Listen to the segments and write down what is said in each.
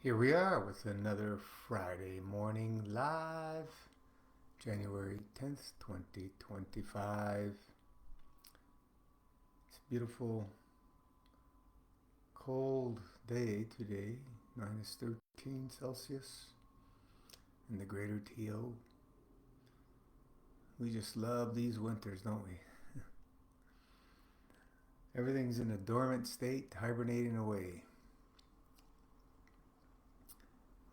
Here we are with another Friday morning live, January 10th, 2025. It's a beautiful, cold day today, minus 13 Celsius in the greater TO. We just love these winters, don't we? Everything's in a dormant state, hibernating away,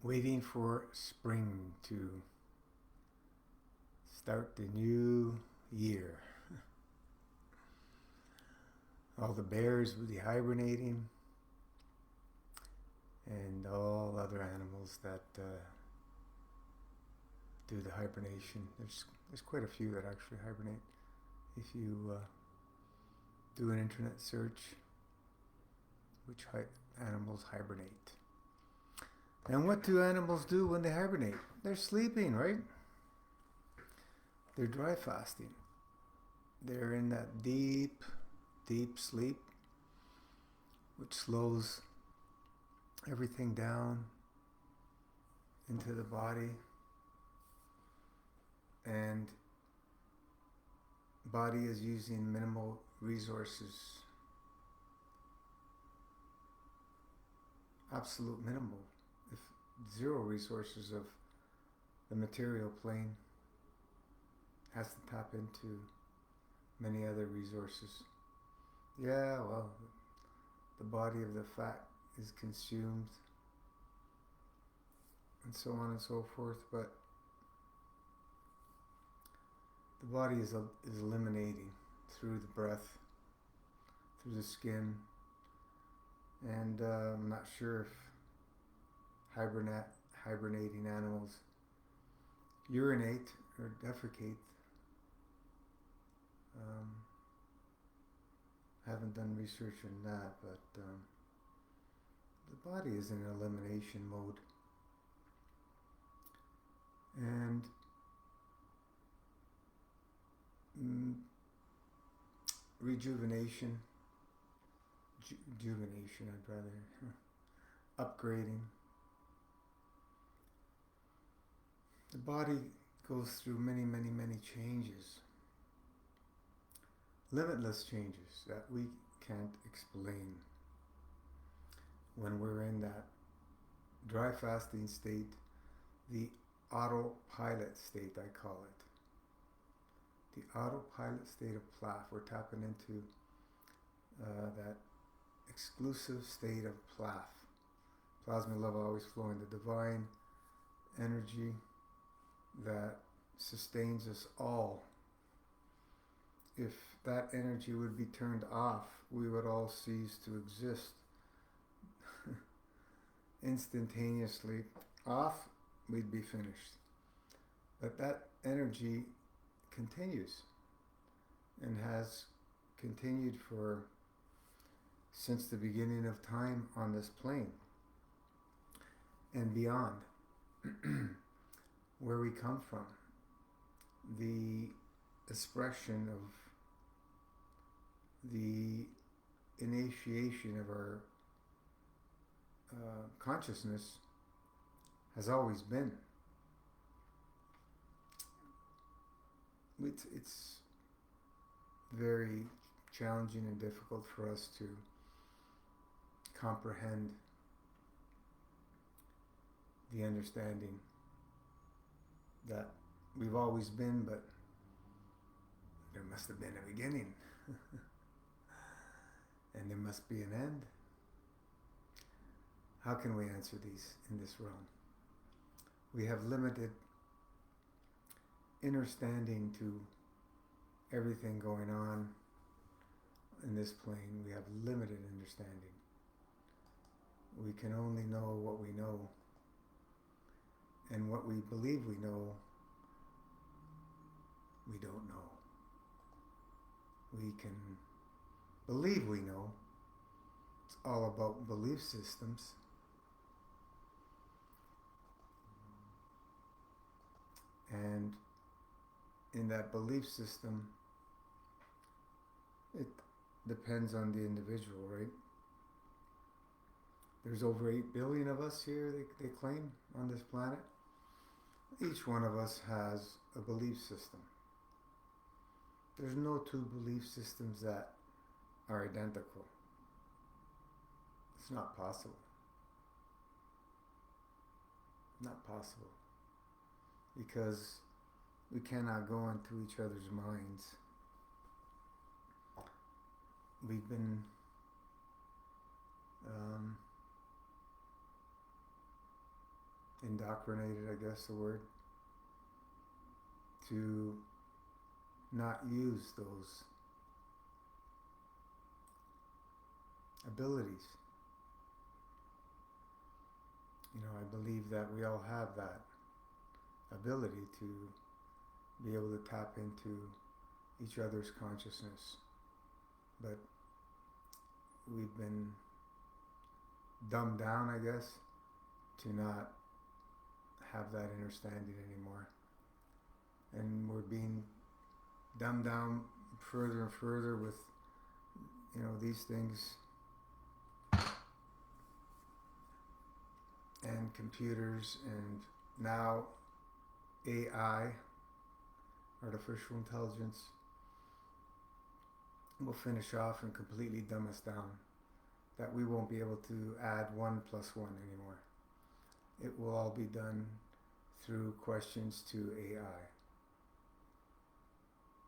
waiting for spring to start the new year. All the bears will be hibernating, and all other animals that do the hibernation. There's quite a few that actually hibernate. If you do an internet search, which animals hibernate. And what do animals do when they hibernate? They're sleeping, right? They're dry fasting. They're in that deep, deep sleep, which slows everything down into the body. And body is using minimal resources. Absolute minimal. If zero resources of the material plane, has to tap into many other resources. Yeah, well, the body of the fat is consumed and so on and so forth, but the body is eliminating through the breath, through the skin, and I'm not sure if hibernating animals urinate or defecate. Haven't done research on that, but the body is in elimination mode. And rejuvenation, I'd rather, upgrading. The body goes through many, many, many changes. Limitless changes that we can't explain when we're in that dry fasting state, the autopilot state, I call it. The autopilot state of Plaf. We're tapping into that exclusive state of Plaf. Plasma love always flowing, the divine energy that sustains us all. If that energy would be turned off, we would all cease to exist. Instantaneously off, we'd be finished. But that energy continues and has continued since the beginning of time on this plane and beyond. Where we come from, the expression of the initiation of our consciousness has always been. It's very challenging and difficult for us to comprehend the understanding that we've always been, but there must have been a beginning. And there must be an end. How can we answer these in this realm? We have limited understanding to everything going on in this plane. We have limited understanding. We can only know what we know. And what we believe we know, we don't know. We can believe we know. It's all about belief systems. And in that belief system, it depends on the individual, right? There's over 8 billion of us here, they claim, on this planet. Each one of us has a belief system. There's no two belief systems that are identical. It's not possible. Not possible. Because we cannot go into each other's minds. We've been indoctrinated, I guess the word, to not use those abilities. You know, I believe that we all have that ability to be able to tap into each other's consciousness. But we've been dumbed down, I guess, to not have that understanding anymore. And we're being dumbed down further and further with, you know, these things and computers, and now AI, artificial intelligence, will finish off and completely dumb us down, that we won't be able to add 1 + 1 anymore. It will all be done through questions to AI.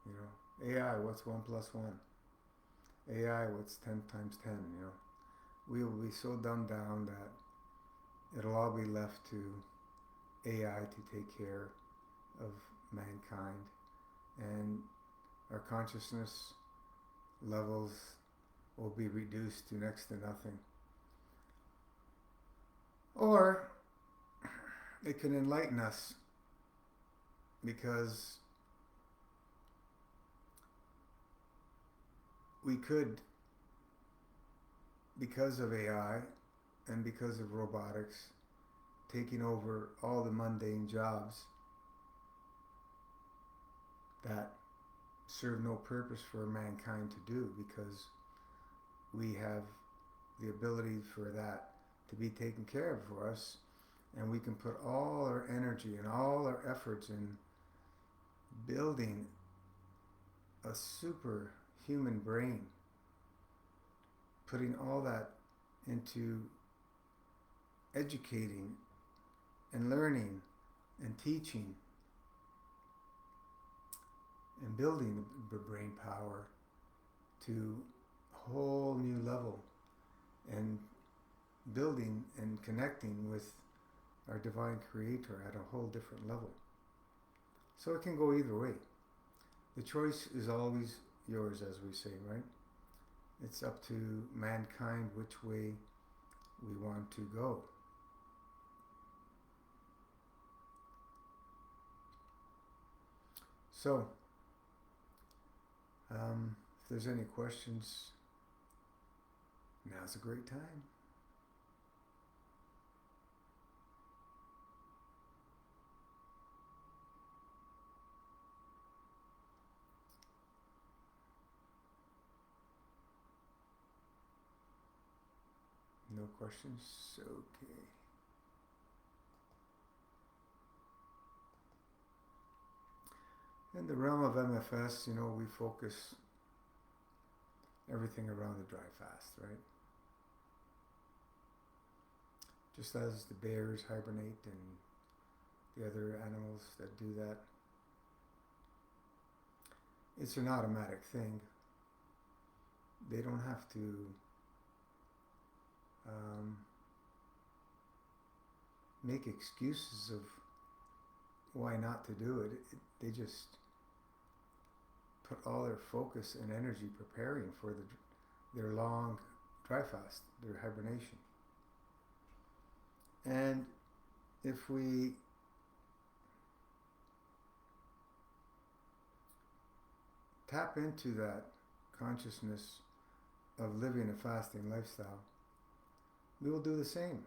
You know, AI, what's 1 + 1? AI, what's 10 × 10? You know, we will be so dumbed down that it'll all be left to AI to take care of mankind, and our consciousness levels will be reduced to next to nothing. Or it can enlighten us, because we could, because of AI and because of robotics taking over all the mundane jobs that serve no purpose for mankind to do, because we have the ability for that to be taken care of for us, and we can put all our energy and all our efforts in building a superhuman brain, putting all that into educating and learning and teaching and building the brain power to a whole new level, and building and connecting with our divine creator at a whole different level. So it can go either way. The choice is always yours, as we say, right? It's up to mankind which way we want to go. So, if there's any questions, now's a great time. No questions? Okay. In the realm of MFS, you know, we focus everything around the dry fast, right? Just as the bears hibernate and the other animals that do that. It's an automatic thing. They don't have to make excuses of why not to do it. They just put all their focus and energy preparing for their long dry fast, their hibernation. And if we tap into that consciousness of living a fasting lifestyle, we will do the same.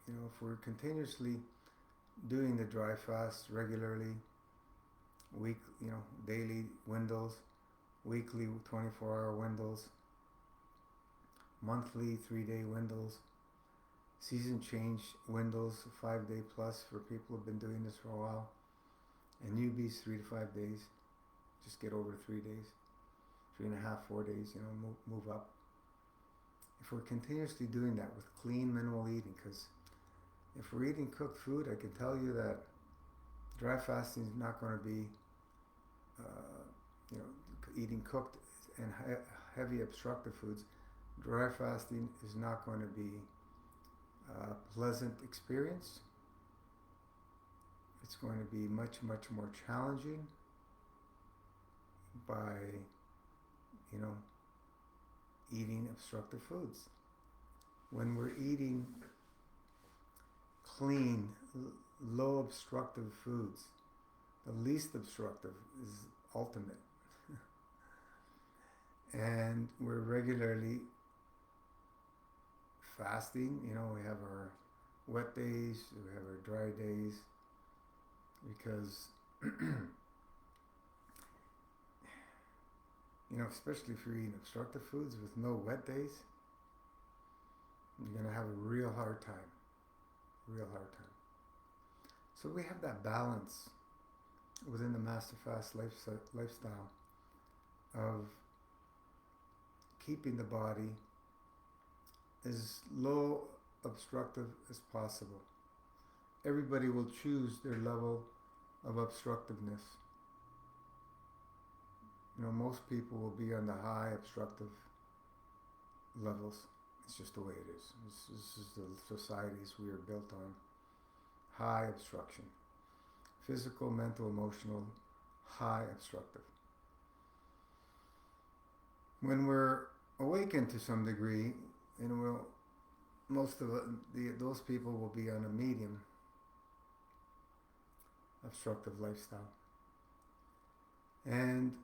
You know, if we're continuously doing the dry fast regularly, daily windows, weekly 24-hour windows, monthly 3-day windows, season change windows, 5 day plus for people who've been doing this for a while, and newbies 3 to 5 days. Just get over 3 days, 3.5, 4 days. Move up. If we're continuously doing that with clean, minimal eating, because if we're eating cooked food, I can tell you that dry fasting is not going to be, eating cooked and heavy obstructive foods. Dry fasting is not going to be a pleasant experience. It's going to be much, much more challenging by, eating obstructive foods. When we're eating clean, low obstructive foods, the least obstructive is ultimate. And we're regularly fasting. We have our wet days, we have our dry days, because especially if you're eating obstructive foods with no wet days, you're going to have a real hard time. So we have that balance within the Master Fast lifestyle of keeping the body as low obstructive as possible. Everybody will choose their level of obstructiveness. Most people will be on the high obstructive levels. It's just the way it is. This is the societies we are built on. High obstruction. Physical, mental, emotional, high obstructive. When we're awakened to some degree, most of those people will be on a medium obstructive lifestyle. And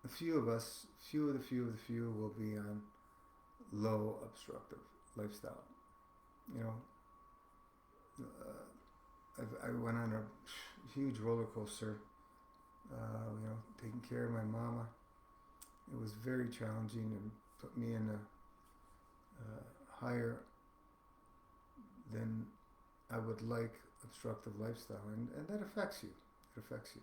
a few of the few will be on low obstructive lifestyle. I went on a huge roller coaster, taking care of my mama. It was very challenging and put me in a higher than I would like obstructive lifestyle, and that affects you. It affects you.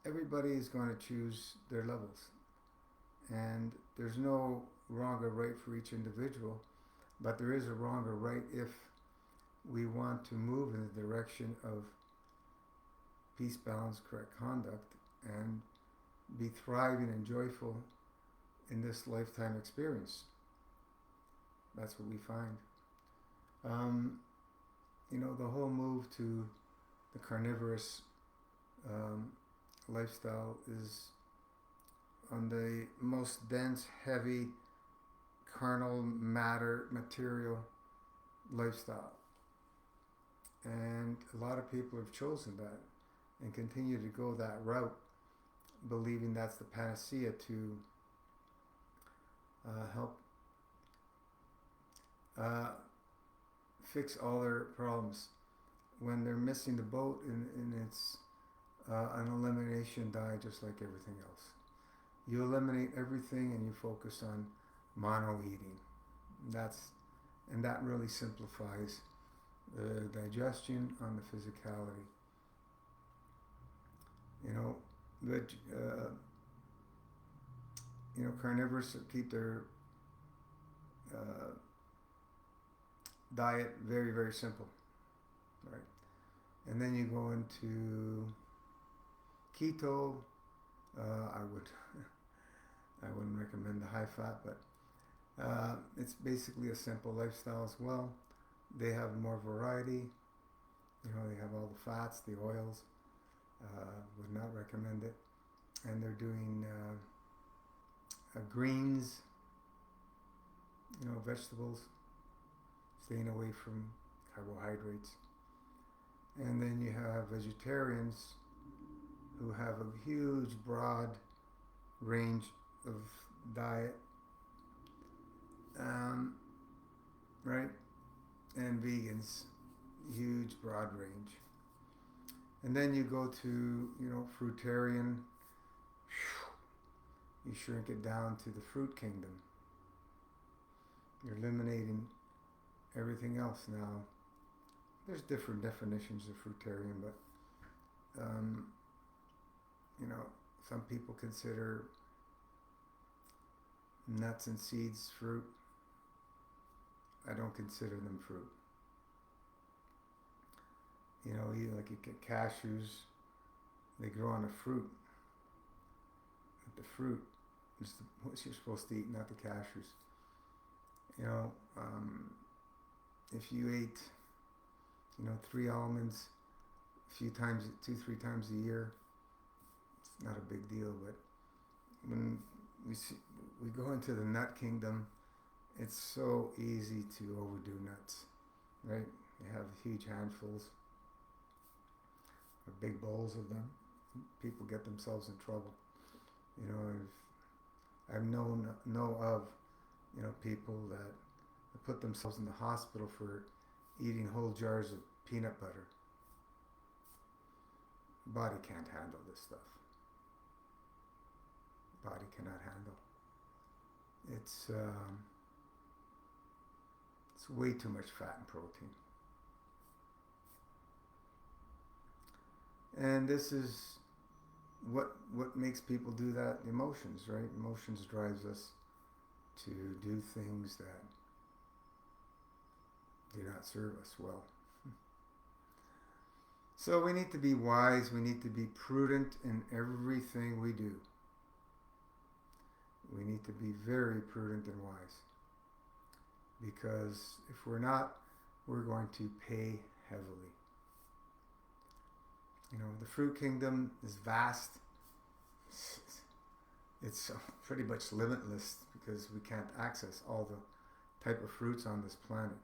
Everybody is going to choose their levels, and there's no wrong or right for each individual, but there is a wrong or right if we want to move in the direction of peace, balance, correct conduct, and be thriving and joyful in this lifetime experience. That's what we find. The whole move to the carnivorous lifestyle is on the most dense, heavy, carnal matter, material lifestyle. And a lot of people have chosen that and continue to go that route, believing that's the panacea to help fix all their problems, when they're missing the boat, and it's an elimination diet, just like everything else. You eliminate everything and you focus on mono eating. That really simplifies the digestion on the physicality. Carnivores keep their diet very, very simple, right? And then you go into keto. I wouldn't recommend the high fat, but it's basically a simple lifestyle as well. They have more variety. They have all the fats, the oils. Would not recommend it. And they're doing greens, vegetables, staying away from carbohydrates. And then you have vegetarians who have a huge, broad range of diet, right? And vegans, huge, broad range. And then you go to, fruitarian, you shrink it down to the fruit kingdom. You're eliminating everything else now. There's different definitions of fruitarian, but you know, some people consider nuts and seeds fruit. I don't consider them fruit. You know, like you get cashews, they grow on a fruit. But the fruit is what you're supposed to eat, not the cashews. You know, if you ate, 3 almonds a few times, 2-3 times a year, it's not a big deal. But when we go into the nut kingdom, it's so easy to overdo nuts, right? You have huge handfuls or big bowls of them. People get themselves in trouble. I've known of people that put themselves in the hospital for eating whole jars of peanut butter. Body can't handle this stuff. Body cannot handle. It's way too much fat and protein. And this is what makes people do that. Emotions, right? Emotions drives us to do things that do not serve us well. So we need to be wise. We need to be prudent in everything we do. We need to be very prudent and wise. Because if we're not, we're going to pay heavily. The fruit kingdom is vast. It's pretty much limitless because we can't access all the type of fruits on this planet.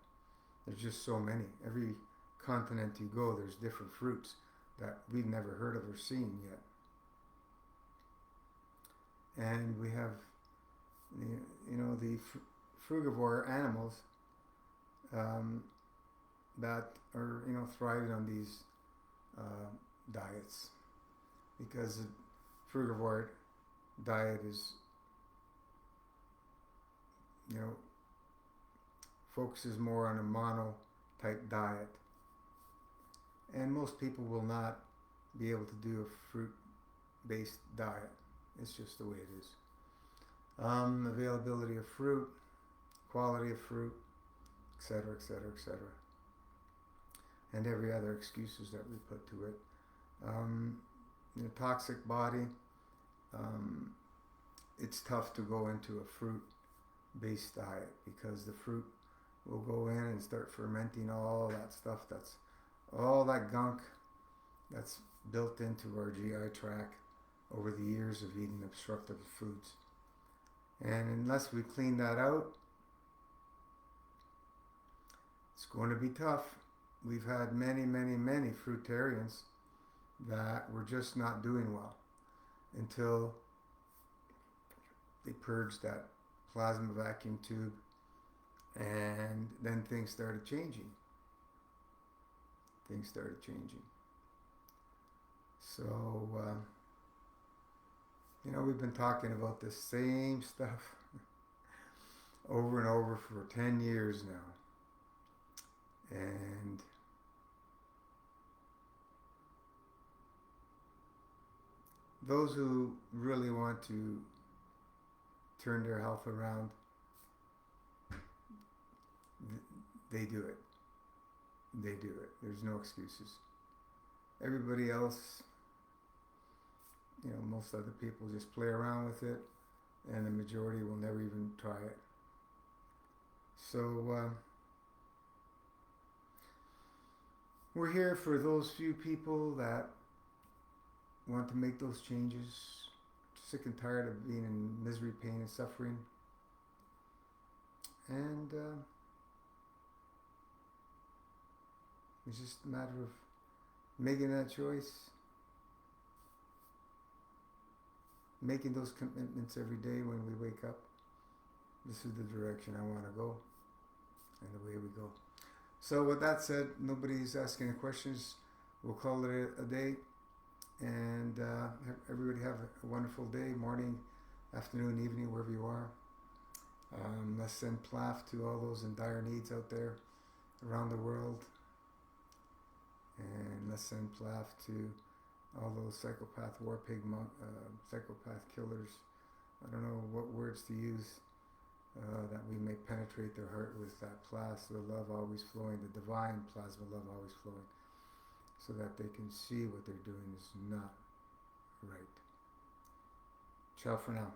There's just so many. Every continent you go, there's different fruits that we've never heard of or seen yet. And we have, the frugivore animals that are, thriving on these diets, because the frugivore diet is, focuses more on a mono type diet, and most people will not be able to do a fruit based diet. It's just the way it is. Availability of fruit, quality of fruit, etc., etc., etc., and every other excuses that we put to it. Toxic body. It's tough to go into a fruit-based diet because the fruit will go in and start fermenting all that stuff. That's all that gunk that's built into our GI tract over the years of eating obstructive foods. And unless we clean that out, it's going to be tough. We've had many, many, many fruitarians that were just not doing well until they purged that plasma vacuum tube, and then things started changing. So, we've been talking about this same stuff over and over for 10 years now. And those who really want to turn their health around, they do it. There's no excuses. Everybody else, most other people just play around with it, and the majority will never even try it. So we're here for those few people that want to make those changes, sick and tired of being in misery, pain, and suffering. And it's just a matter of making that choice, making those commitments every day when we wake up. This is the direction I want to go, and the way we go. So with that said, nobody's asking any questions. We'll call it a day, and everybody have a wonderful day, morning, afternoon, evening, wherever you are. Let's send plaf to all those in dire needs out there around the world. And let's send plaf to all those psychopath war pig psychopath killers. I don't know what words to use, that we may penetrate their heart with that plasma love always flowing, the divine plasma love always flowing, so that they can see what they're doing is not right. Ciao for now.